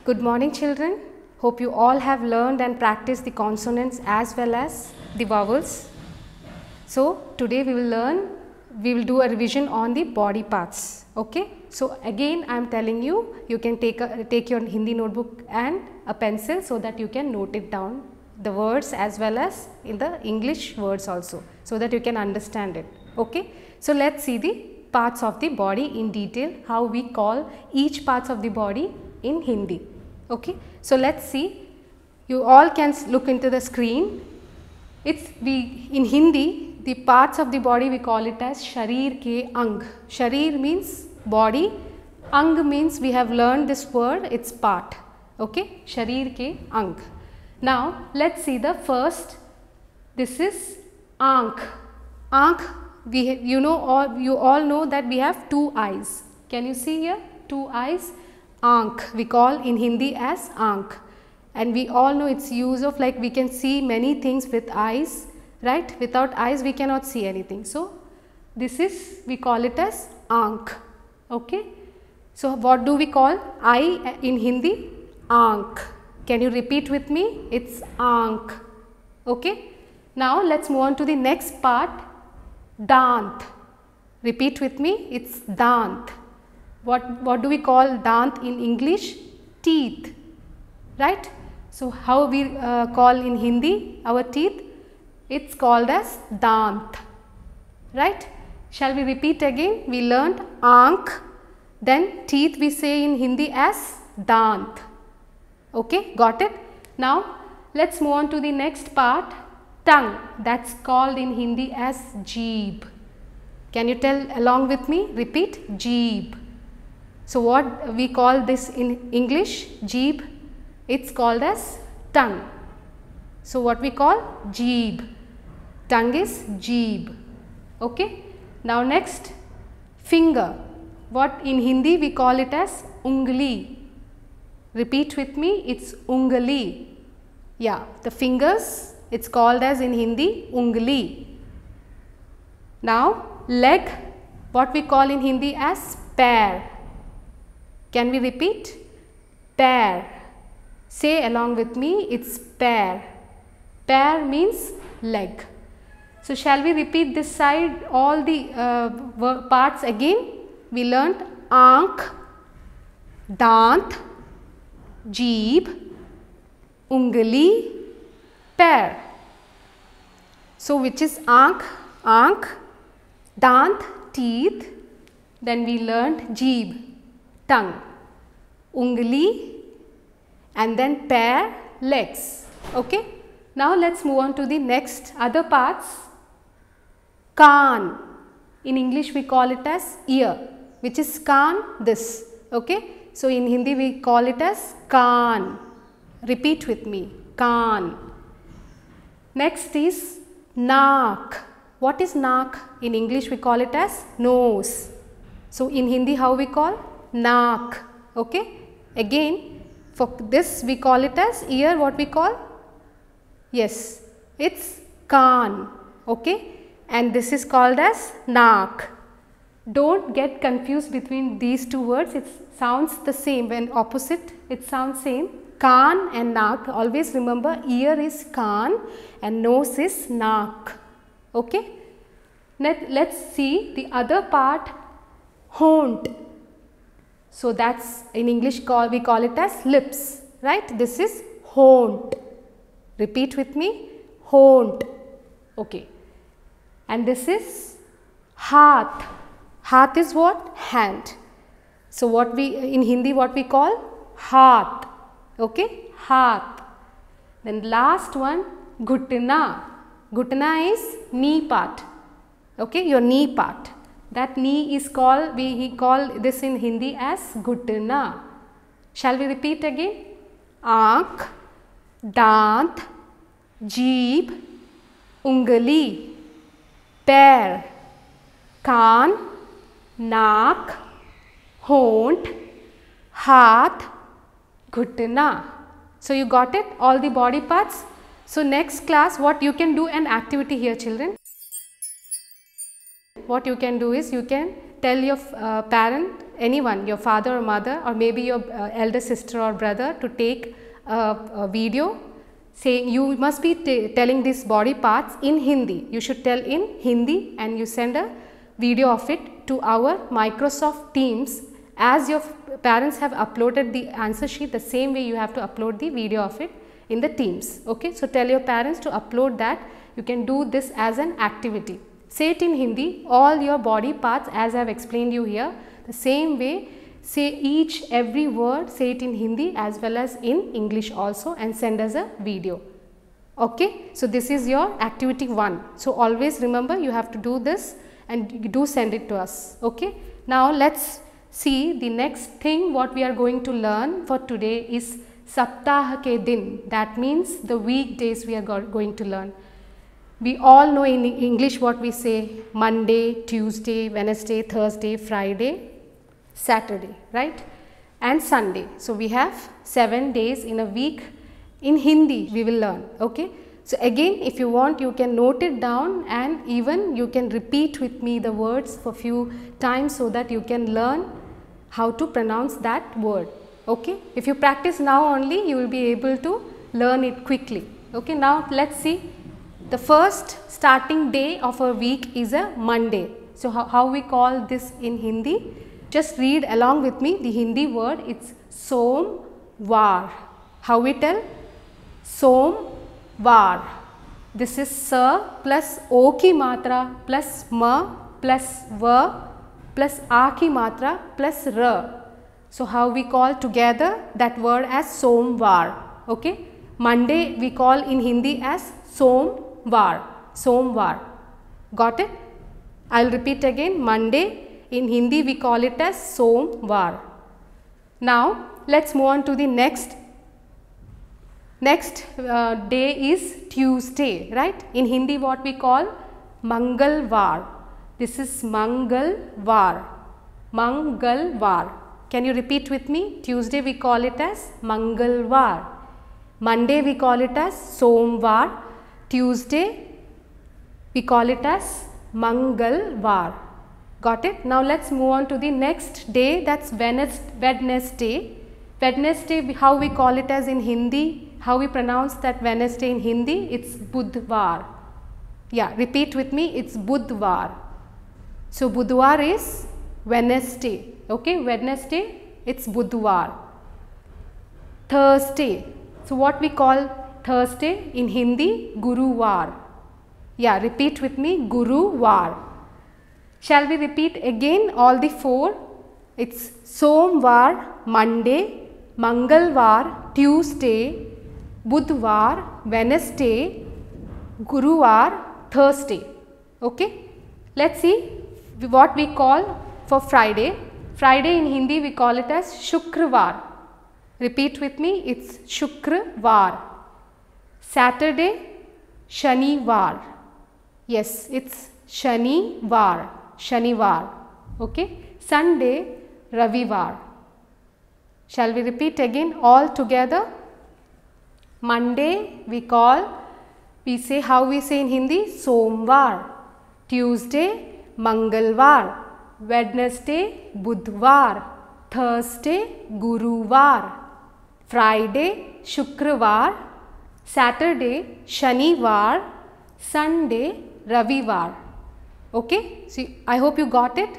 Good morning children. Hope you all have learned and practiced the consonants as well as the vowels. So today we will do a revision on the body parts. Okay. So again I am telling you, you can take your Hindi notebook and a pencil so that you can note it down, the words as well as in the English words also, so that you can understand it. Okay. So let's see the parts of the body in detail, how we call each parts of the body in Hindi. Okay. So let's see. You all can look into the screen. In Hindi, the parts of the body we call it as Sharir ke Ang. Sharir means body, Ang means we have learned this word, it's part. Okay. Sharir ke Ang. Now let's see the first. This is Aankh. Aankh, you all know that we have two eyes. Can you see here? Two eyes. Aankh we call in Hindi as Aankh, and we all know its use of, like, we can see many things with eyes, right? Without eyes we cannot see anything. So this is, we call it as Aankh. Okay. So what do we call eye in Hindi? Aankh. Can you repeat with me? It's Aankh. Okay. Now let's move on to the next part. Dant. Repeat with me. It's Dant. What do we call Dant in English? Teeth. Right. So how we call in Hindi our teeth? It's called as Dant. Right. Shall we repeat again? We learned Aankh, then teeth we say in Hindi as Dant. Okay, got it? Now let's move on to the next part, tongue. That's called in Hindi as Jeeb. Can you tell along with me? Repeat, Jeeb. So what we call this in English? Jeeb. It's called as tongue. So what we call? Jeeb. Tongue is Jeeb. Okay. Now next, finger. What in Hindi we call it as Ungli. Repeat with me, it's Ungli. Yeah, the fingers, it's called as in Hindi Ungli. Now leg, what we call in Hindi as Pair. Can we repeat? Pair. Say along with me, it's pair. Pair means leg. So shall we repeat this side, all the parts again? We learnt Aankh, Dant, Jeeb, Ungli, Pair. So which is Aankh? Aankh, Dant, teeth. Then we learnt Jeeb, tongue, Ungli, and then Pair, legs. Okay. Now let's move on to the next other parts. Kaan. In English we call it as ear, which is Kaan, this. Okay. So in Hindi we call it as Kaan. Repeat with me, Kaan. Next is Naak. What is Naak? In English we call it as nose. So in Hindi how we call? Naak. Okay. Again, for this we call it as ear. What we call? Yes, it's Kaan. Okay. And this is called as Naak. Don't get confused between these two words. It sounds the same. When opposite, it sounds same. Kaan and Naak. Always remember, ear is Kaan and nose is Naak. Okay. Let's see the other part, Hont. So that's in English we call it as lips. Right. This is Hont. Repeat with me, Hont. Okay. And this is Haath. Haath is what? Hand. So what we in Hindi what we call? Haath. Okay. Haath. Then last one, Ghutna. Ghutna is knee part. Okay. Your knee part. That knee is called, we call this in Hindi as Ghutna. Shall we repeat again? Aankh, Dant, Jeeb, Ungli, Pair, Kaan, Naak, Hont, Haath, Ghutna. So you got it, all the body parts. So next class, what you can do an activity here, children. What you can do is you can tell your parent, anyone, your father or mother, or maybe your elder sister or brother, to take a video saying, you must be telling these body parts in Hindi. You should tell in Hindi and you send a video of it to our Microsoft Teams. As your parents have uploaded the answer sheet, the same way you have to upload the video of it in the Teams. Okay? So, tell your parents to upload that. You can do this as an activity. Say it in Hindi, all your body parts as I have explained you here. The same way, say every word, say it in Hindi as well as in English also, and send us a video. Okay? So, this is your activity 1. So, always remember you have to do this and you do send it to us. Okay? Now, let us see the next thing what we are going to learn for today is Saptah ke din. That means the weekdays we are going to learn. We all know in English what we say: Monday, Tuesday, Wednesday, Thursday, Friday, Saturday, right? And Sunday. So, we have 7 days in a week. In Hindi we will learn. Okay? So, again, if you want, you can note it down, and even you can repeat with me the words for few times so that you can learn how to pronounce that word. Okay? If you practice now only, you will be able to learn it quickly. Okay? Now, let us see. The first starting day of a week is a Monday. So, how we call this in Hindi? Just read along with me the Hindi word. It's Somvar. How we tell? Somvar. This is Sa plus O ki matra plus Ma plus Va plus A ki matra plus Ra. So, how we call together that word as Somvar. Okay? Monday we call in Hindi as Somvar. Somvar. Got it? I will repeat again. Monday in Hindi we call it as Somvar. Now, let us move on to the next day is Tuesday, right? In Hindi what we call Mangalvar. This is Mangalvar. Mangalvar. Can you repeat with me? Tuesday we call it as Mangalvar. Monday we call it as Somvar. Tuesday we call it as Mangalvar. Got it? Now, let us move on to the next day, that is Wednesday. Wednesday, how we call it as in Hindi? How we pronounce that Wednesday in Hindi? It's Budhvar. Yeah, repeat with me, it's Budhvar. So, Budhvar is Wednesday. Okay, Wednesday, it's Budhvar. Thursday. So, what we call Thursday in Hindi? Guruvar. Yeah, repeat with me, Guruvar. Shall we repeat again all the 4? It's Somvar, Monday, Mangalvar, Tuesday, Budhvar, Wednesday, Guruvar, Thursday. Okay? Let's see what we call for Friday. Friday in Hindi we call it as Shukravar. Repeat with me, it's Shukravar. Saturday, Shanivar. Yes, it's Shanivar. Shanivar. Okay. Sunday, Ravivar. Shall we repeat again all together? Monday we say how we say in Hindi? Somvar. Tuesday, Mangalvar. Wednesday, Budhvar. Thursday, Guruvar. Friday, Shukravar. Saturday, Shanivar. Sunday, Ravivar. Okay? See, I hope you got it.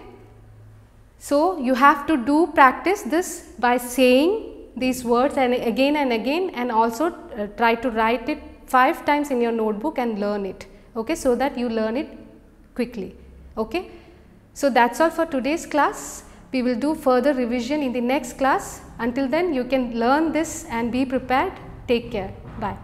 So, you have to practice this by saying these words and again, and also try to write it 5 times in your notebook and learn it. Okay? So that you learn it quickly. Okay? So, that is all for today's class. We will do further revision in the next class. Until then, you can learn this and be prepared. Take care. Bye.